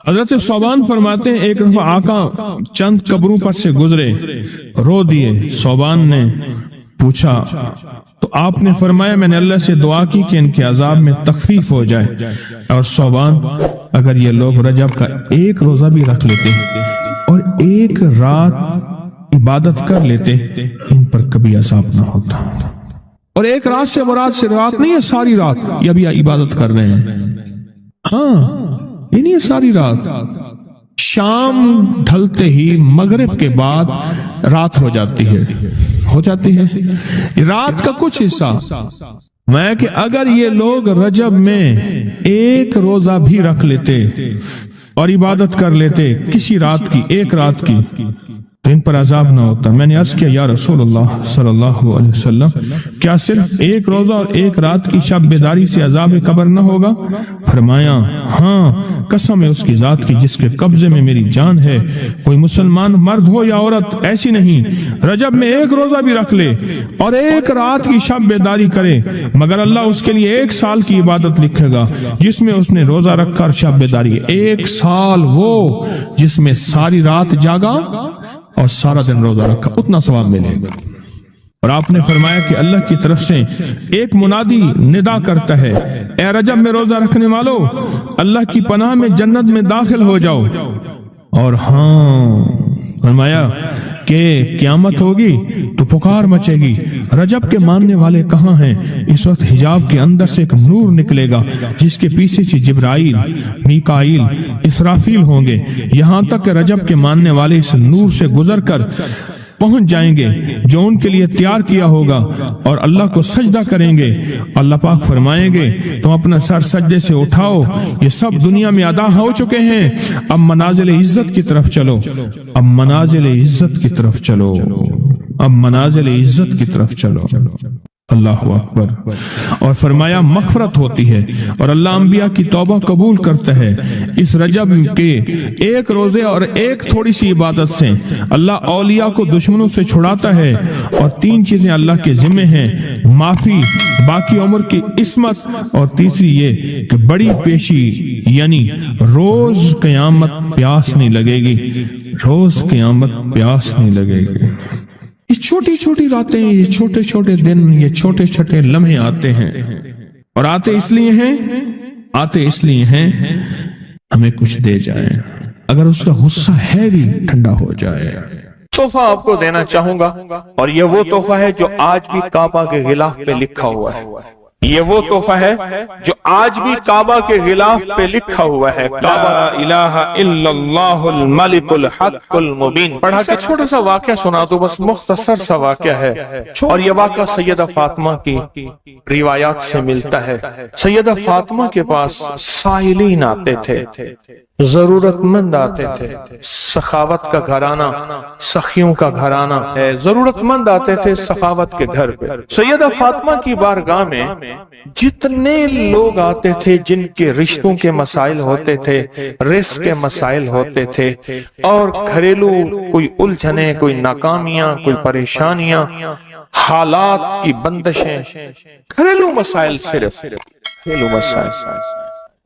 حضرت صوبان فرماتے ہیں ایک دفعہ آقا چند قبروں پر سے گزرے، رو دیے۔ صوبان نے پوچھا تو آپ نے فرمایا میں نے اللہ سے دعا کی کہ ان کے عذاب میں تخفیف ہو جائے، اور صوبان اگر یہ لوگ رجب کا ایک روزہ بھی رکھ لیتے اور ایک رات عبادت کر لیتے ان پر کبھی عذاب نہ ہوتا۔ اور ایک رات سے مراد صرف رات نہیں ہے، ساری رات یہ ابھی عبادت کر رہے ہیں، ہاں یہ نہیں ہے ساری رات، شام ڈھلتے ہی مغرب کے بعد رات ہو جاتی ہے رات کا کچھ حصہ میں کہ اگر یہ لوگ رجب میں ایک روزہ بھی رکھ لیتے اور عبادت کر لیتے کسی رات کی، ایک رات کی، تو ان پر عذاب نہ ہوتا۔ میں نے عرض کیا یا رسول اللہ صلی اللہ علیہ وسلم، کیا صرف ایک روزہ اور ایک رات کی شب بیداری سے عذاب قبر نہ ہوگا؟ فرمایا ہاں، قسم ہے اس کی ذات کی جس کے قبضے میں میری جان ہے، کوئی مسلمان مرد ہو یا عورت ایسی نہیں رجب میں ایک روزہ بھی رکھ لے اور ایک رات کی شب بیداری کرے مگر اللہ اس کے لیے 1 سال کی عبادت لکھے گا جس میں اس نے روزہ رکھا اور شب بیداری۔ 1 سال وہ جس میں ساری رات جاگا اور سارا دن روزہ رکھا، اتنا ثواب ملے گا۔ اور آپ نے فرمایا کہ اللہ کی طرف سے ایک منادی ندا کرتا ہے، اے رجب میں روزہ رکھنے والو، اللہ کی پناہ میں جنت میں داخل ہو جاؤ۔ اور ہاں فرمایا کہ قیامت ہوگی تو پکار مچے گی، رجب کے ماننے والے کہاں ہیں؟ اس وقت حجاب کے اندر سے ایک نور نکلے گا جس کے پیچھے سے جبرائیل، میکائیل، اسرافیل ہوں گے، یہاں تک کہ رجب کے ماننے والے اس نور سے گزر کر پہنچ جائیں گے جو ان کے لیے تیار کیا ہوگا اور اللہ کو سجدہ کریں گے۔ اللہ پاک فرمائیں گے تم اپنا سر سجدے سے اٹھاؤ، یہ سب دنیا میں ادا ہو چکے ہیں، اب منازل عزت کی طرف چلو، اب منازل عزت کی طرف چلو، اب منازل عزت کی طرف چلو۔ اللہ اکبر۔ اور فرمایا مغفرت ہوتی ہے اور اللہ انبیاء کی توبہ قبول کرتا ہے۔ اس رجب کے ایک روزے اور ایک تھوڑی سی عبادت سے اللہ اولیاء کو دشمنوں سے چھڑاتا ہے، اور 3 چیزیں اللہ کے ذمہ ہیں، معافی، باقی عمر کی عصمت، اور تیسری یہ کہ بڑی پیشی، یعنی روز قیامت پیاس نہیں لگے گی، روز قیامت پیاس نہیں لگے گی۔ یہ چھوٹی چھوٹی راتیں، یہ چھوٹے چھوٹے دن، یہ چھوٹے چھوٹے لمحے آتے ہیں، اور آتے اس لیے ہیں ہمیں کچھ دے جائیں، اگر اس کا غصہ ہے بھی ٹھنڈا ہو جائے۔ تحفہ آپ کو دینا چاہوں گا، اور یہ وہ تحفہ ہے جو آج بھی کعبہ کے غلاف پہ لکھا ہوا ہے، یہ وہ تحفہ ہے جو آج بھی کعبہ کے غلاف پہ لکھا ہوا ہے، لا الہ الا اللہ الملک الحق المبین۔ پڑھا کہ چھوٹا سا واقعہ سنا دو، بس مختصر سا واقعہ ہے، اور یہ واقعہ سیدہ فاطمہ کی روایات سے ملتا ہے۔ سیدہ فاطمہ کے پاس سائلین آتے تھے، ضرورت مند آتے تھے، سخاوت کا گھرانہ، سخیوں کا گھرانہ ہے، ضرورت مند آتے تھے سخاوت کے گھر پہ۔ سیدہ فاطمہ کی بارگاہ میں جتنے لوگ آتے تھے جن کے رشتوں کے مسائل ہوتے تھے، رزق کے مسائل ہوتے تھے، اور گھریلو کوئی الجھنیں، کوئی ناکامیاں، کوئی پریشانیاں، حالات کی بندشیں، گھریلو مسائل، صرف گھریلو مسائل،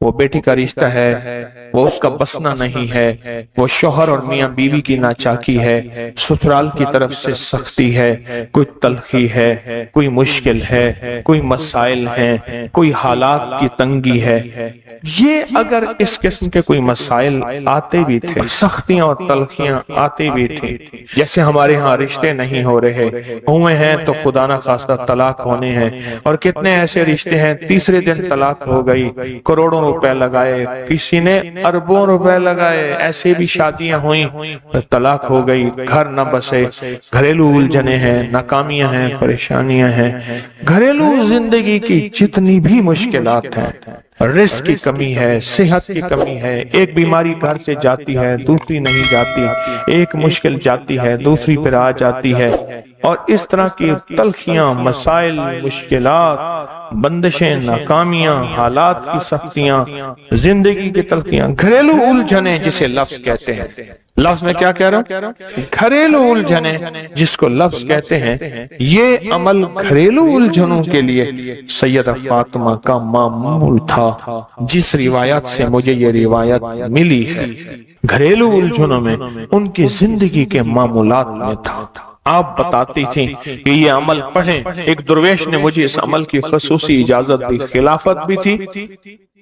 وہ بیٹی کا رشتہ ہے، وہ اس کا بسنا نہیں ہے، وہ شوہر اور میاں بیوی کی ناچاکی ہے، سسرال کی طرف سے سختی ہے، کوئی تلخی ہے، کوئی مشکل ہے، کوئی مسائل ہیں، کوئی حالات کی تنگی ہے۔ یہ اگر اس قسم کے کوئی مسائل آتے بھی تھے، سختیاں اور تلخیاں آتے بھی تھے، جیسے ہمارے ہاں رشتے نہیں ہو رہے، ہوئے ہیں تو خدا نہ خواستہ طلاق ہونے ہیں، اور کتنے ایسے رشتے ہیں تیسرے دن طلاق ہو گئی، کروڑوں روپے لگائے، کسی نے اربوں روپے لگائے، ایسے بھی شادیاں ہوئیں، طلاق ہو گئی، گھر نہ بسے، گھریلو الجھنیں ہیں، ناکامیاں ہیں، پریشانیاں ہیں، گھریلو زندگی کی جتنی بھی مشکلات ہیں، رزق کی کمی ہے، صحت کی کمی ہے، ایک بیماری گھر سے جاتی ہے دوسری نہیں جاتی، ایک مشکل جاتی ہے دوسری پر آ جاتی ہے، اور اس طرح کی تلخیاں، مسائل، مشکلات، بندشیں، ناکامیاں، حالات کی سختیاں، زندگی کی تلخیاں، گھریلو الجھنیں جسے لفظ کہتے ہیں، لفظ میں کیا کہہ رہا ہوں؟ گھریلو الجھنیں جس کو لفظ کہتے ہیں، یہ عمل گھریلو الجھنوں کے لیے سیدہ فاطمہ کا معمول تھا، جس روایت سے مجھے یہ روایت ملی ہے گھریلو الجھنوں میں ان کی زندگی کے معمولات میں تھا۔ آپ بتاتی تھیں کہ یہ عمل پڑھیں، ایک درویش نے مجھے اس عمل کی خصوصی اجازت دی، خلافت بھی تھی،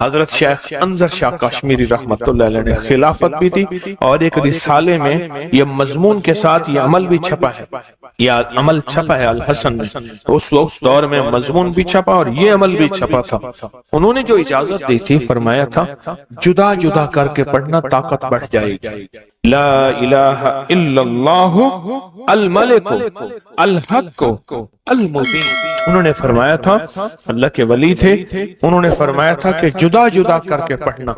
حضرت شیخ انظر شاہ کشمیری رحمت اللہ علیہ نے خلافت بھی تھی، اور ایک رسالے میں یہ مضمون کے ساتھ یہ عمل بھی چھپا ہے، یہ عمل چھپا ہے الحسن میں، اس وقت دور میں مضمون بھی چھپا اور یہ عمل بھی چھپا تھا۔ انہوں نے جو اجازت دی تھی، فرمایا تھا جدا جدا کر کے پڑھنا طاقت بڑھ جائے گی۔ لا الہ الا اللہ الملک الحق المبین، انہوں نے فرمایا تھا، اللہ کے ولی تھے، انہوں نے فرمایا تھا کہ جدا جدا کر کے پڑھنا۔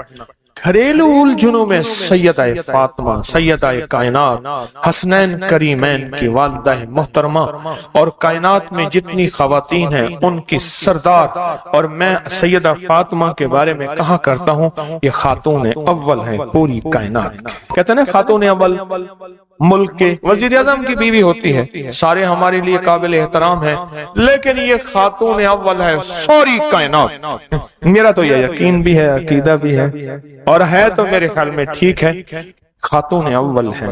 گھریلو الجھنوں میں سیدہ فاطمہ، سیدہ کائنات، حسنین کریمین کی والدہ محترمہ، اور کائنات میں جتنی خواتین ہیں ان کی سردار، اور میں سیدہ فاطمہ کے بارے میں کہا کرتا ہوں یہ خاتون اول ہے پوری کائنات۔ کہتے ہیں خاتون اول ملک کے وزیر اعظم کی بیوی ہوتی ہے، سارے ہمارے لیے قابل احترام ہیں، لیکن یہ خاتون اول ہے ساری کائنات۔ میرا تو یہ یقین بھی ہے، عقیدہ بھی ہے، اور ہے تو میرے خیال میں ٹھیک ہے، خاتون اول ہے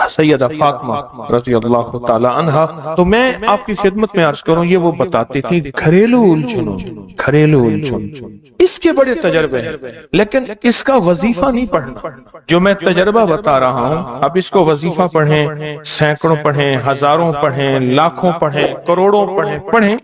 سیدہ فاطمہ رضی اللہ تعالی عنہا۔ تو میں آپ کی خدمت میں عرض کروں، یہ وہ بتاتی تھی گھریلو الجھنوں، گھریلو الجھن، اس کے بڑے تجربے ہیں، لیکن اس کا وظیفہ نہیں پڑھنا۔ جو میں تجربہ بتا رہا ہوں، اب اس کو وظیفہ پڑھیں، سینکڑوں پڑھیں، ہزاروں پڑھیں، لاکھوں پڑھیں، کروڑوں پڑھیں،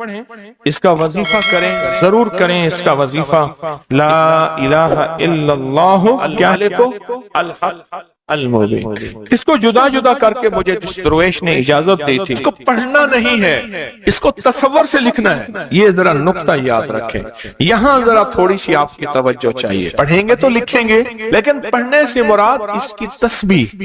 اس کا وظیفہ کریں، ضرور کریں اس کا وظیفہ۔ لا الہ الا اللہ، کیا لکھو؟ الحق المبین۔ اس کو جدا جدا کر کے مجھے جس درویش نے اجازت دی تھی، اس کو پڑھنا نہیں ہے، اس کو تصور سے لکھنا ہے۔ یہ ذرا نقطہ یاد رکھیں، یہاں ذرا تھوڑی سی آپ کی توجہ چاہیے۔ پڑھیں گے تو لکھیں گے، لیکن پڑھنے سے مراد اس کی تسبیح،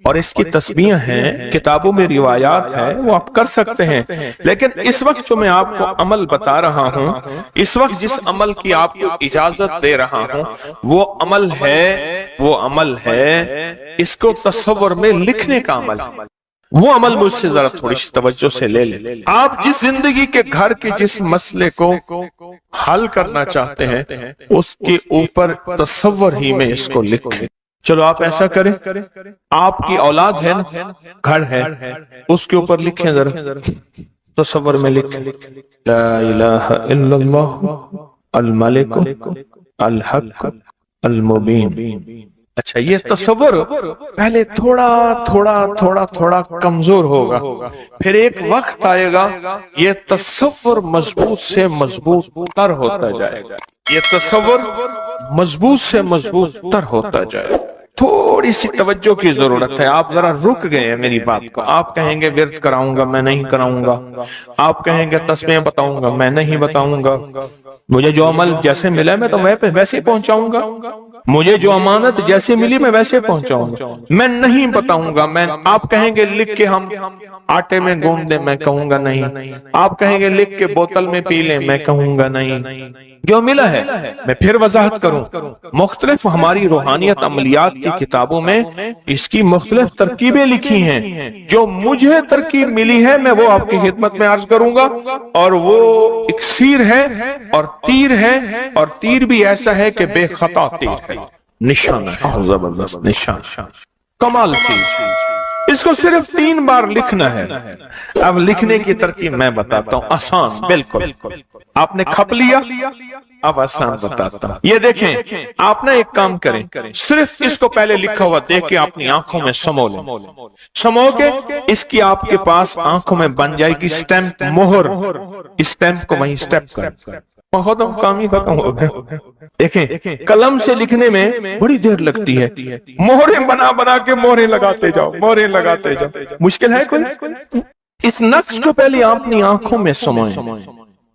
اور اس کی تسبیح ہیں، کتابوں میں روایات ہے، وہ آپ کر سکتے ہیں، لیکن اس وقت جو میں آپ کو عمل بتا رہا ہوں، اس وقت جس عمل کی آپ کو اجازت دے رہا ہوں، وہ عمل ہے اس کو تصور میں لکھنے کا عمل ہے۔ وہ عمل مجھ سے ذرا تھوڑی سی توجہ سے لے لیں۔ آپ جس زندگی کے گھر کے جس مسئلے کو حل کرنا چاہتے ہیں، اس کے اوپر تصور ہی میں اس کو لکھیں۔ چلو آپ ایسا کریں، آپ کی اولاد ہے نا، گھر ہے، اس کے اوپر لکھیں ذرا، تصور میں لکھیں، لا الہ الا اللہ الملک الحق المبین۔ اچھا، یہ تصور پہلے تھوڑا کمزور ہوگا، پھر ایک وقت آئے گا یہ تصور مضبوط سے مضبوط تر ہوتا جائے گا، یہ تصور مضبوط سے مضبوط تر ہوتا جائے گا۔ تھوڑی سی توجہ کی ضرورت ہے، آپ ذرا رک گئے ہیں میری بات کو۔ آپ کہیں گے ورد کراؤں گا، میں نہیں کراؤں گا، آپ کہیں گے تسبیح بتاؤں گا، میں نہیں بتاؤں گا، مجھے جو عمل جیسے ملا میں تو میں ویسے پہنچاؤں گا، مجھے جو امانت جیسے ملی میں ویسے پہنچاؤں گا، میں نہیں بتاؤں گا۔ آپ کہیں گے لکھ کے ہم آٹے میں گوندھ دیں، میں کہوں گا نہیں۔ آپ کہیں گے لکھ کے بوتل میں پی لیں، میں کہوں گا نہیں۔ جو ملا ہے میں پھر وضاحت کروں، مختلف ہماری روحانیت عملیات کی کتابوں میں اس کی مختلف ترکیبیں لکھی ہیں، جو مجھے ترکیب ملی ہے میں وہ آپ کی خدمت میں عرض کروں گا، اور وہ اکسیر ہے اور تیر ہے، اور تیر بھی ایسا ہے کہ بے خطا تیر ہے، نشان ہے، زبردست نشان، کمال چیز۔ اس کو صرف 3 بار لکھنا ہے۔ اب لکھنے کی ترکیب میں بتاتا ہوں، آسان بالکل، آپ نے کھپ لیا، اب آسان بتاتا ہوں۔ یہ دیکھیں، آپ نے ایک کام کریں، صرف اس کو پہلے لکھا ہوا دیکھ کے اپنی آنکھوں میں سمو لیں، سمو کے اس کی آپ کے پاس آنکھوں میں بن جائے گی سٹیمپ، مہر، اسٹیمپ کو وہیں سٹیپ کر، ختم، کام ہی ختم ہو گیا۔ دیکھیں، قلم سے لکھنے میں بڑی دیر لگتی ہے، مہریں بنا بنا کے مہریں لگاتے جاؤ، مہریں لگاتے جاؤ، مشکل ہے کوئی؟ اس نقش کو پہلے اپنی آنکھوں میں سموئیں،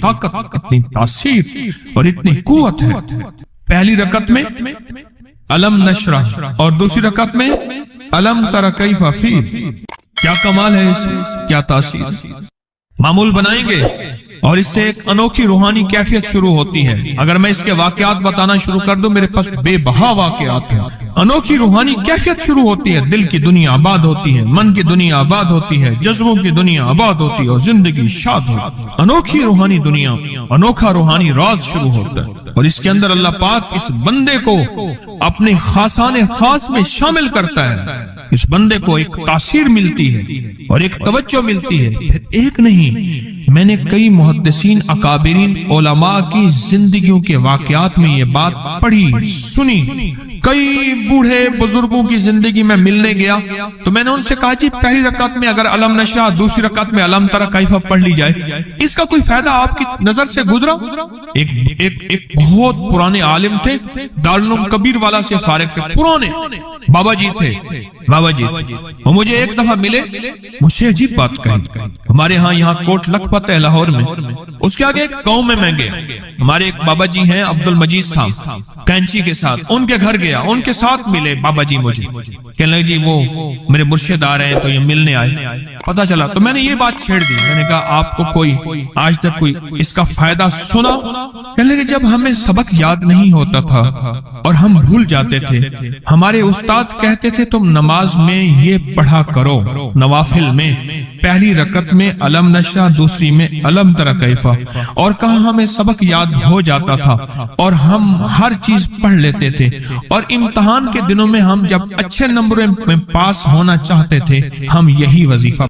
طاقت، اتنی تاثیر اور اتنی قوت ہے۔ پہلی رکعت میں علم نشرح اور دوسری رکعت میں علم تر کیف فی، کیا کمال ہے اس، کیا تاثیر۔ معمول بنائیں گے اور اس سے ایک انوکھی روحانی کیفیت شروع ہوتی ہے۔ اگر میں اس کے واقعات بتانا شروع کر دوں، میرے پاس بے بہا واقعات ہیں۔ انوکھی روحانی کیفیت شروع ہوتی ہے، دل کی دنیا آباد ہوتی ہے، من کی دنیا آباد ہوتی ہے، جذبوں کی دنیا آباد ہوتی ہے اور زندگی شاد ہوتی ہے۔ انوکھی روحانی دنیا، انوکھا روحانی راز شروع ہوتا ہے، اور اس کے اندر اللہ پاک اس بندے کو اپنے خاصان خاص میں شامل کرتا ہے۔ اس بندے کو ایک تاثیر ملتی ہے اور ایک توجہ ملتی ہے۔ پھر ایک نہیں، میں نے کئی محدثین، اکابرین، علماء کی زندگیوں کے واقعات میں یہ بات پڑھی، سنی۔ کئی بوڑھے بزرگوں کی زندگی میں ملنے گیا تو میں نے ان سے کہا جی پہلی رکعت میں اگر علم نشرح، دوسری رکعت میں علم تر کیف پڑھ لی جائے، اس کا کوئی فائدہ آپ کی نظر سے گزرا؟ ایک بہت پرانے عالم تھے، دارالعلوم کبیر والا سے فارغ تھے، پرانے بابا جی تھے، بابا جی وہ مجھے ایک دفعہ ملے، مجھ سے عجیب بات کہی۔ ہمارے ہاں یہاں کوٹ لکھپت ہے لاہور میں، اس کے آگے ایک گاؤں میں گیا، ہمارے ایک بابا جی ہیں عبد المجید صاحب، کینچی کے ساتھ ان کے گھر گیا، ان کے ساتھ ملے بابا جی مجھے، کہنے لگے جی وہ میرے مرشد آ رہے ہیں تو یہ ملنے آئے۔ پتا چلا تو میں نے یہ بات چھیڑ دی، میں نے کہا آپ کو کوئی آج تک کوئی اس کا فائدہ سنا؟ کہنے لگے جب ہمیں سبق یاد نہیں ہوتا تھا اور ہم بھول جاتے تھے، ہمارے استاد کہتے تھے تم نماز میں یہ پڑھا کرو، نوافل میں پہلی رکعت میں علم نشرح، دوسری میں علم تر کیف، اور کہاں ہمیں سبق یاد ہو جاتا تھا اور ہم ہر چیز پڑھ لیتے تھے، اور امتحان کے دنوں میں ہم جب اچھے نمبروں میں پاس ہونا چاہتے تھے ہم یہی وظیفہ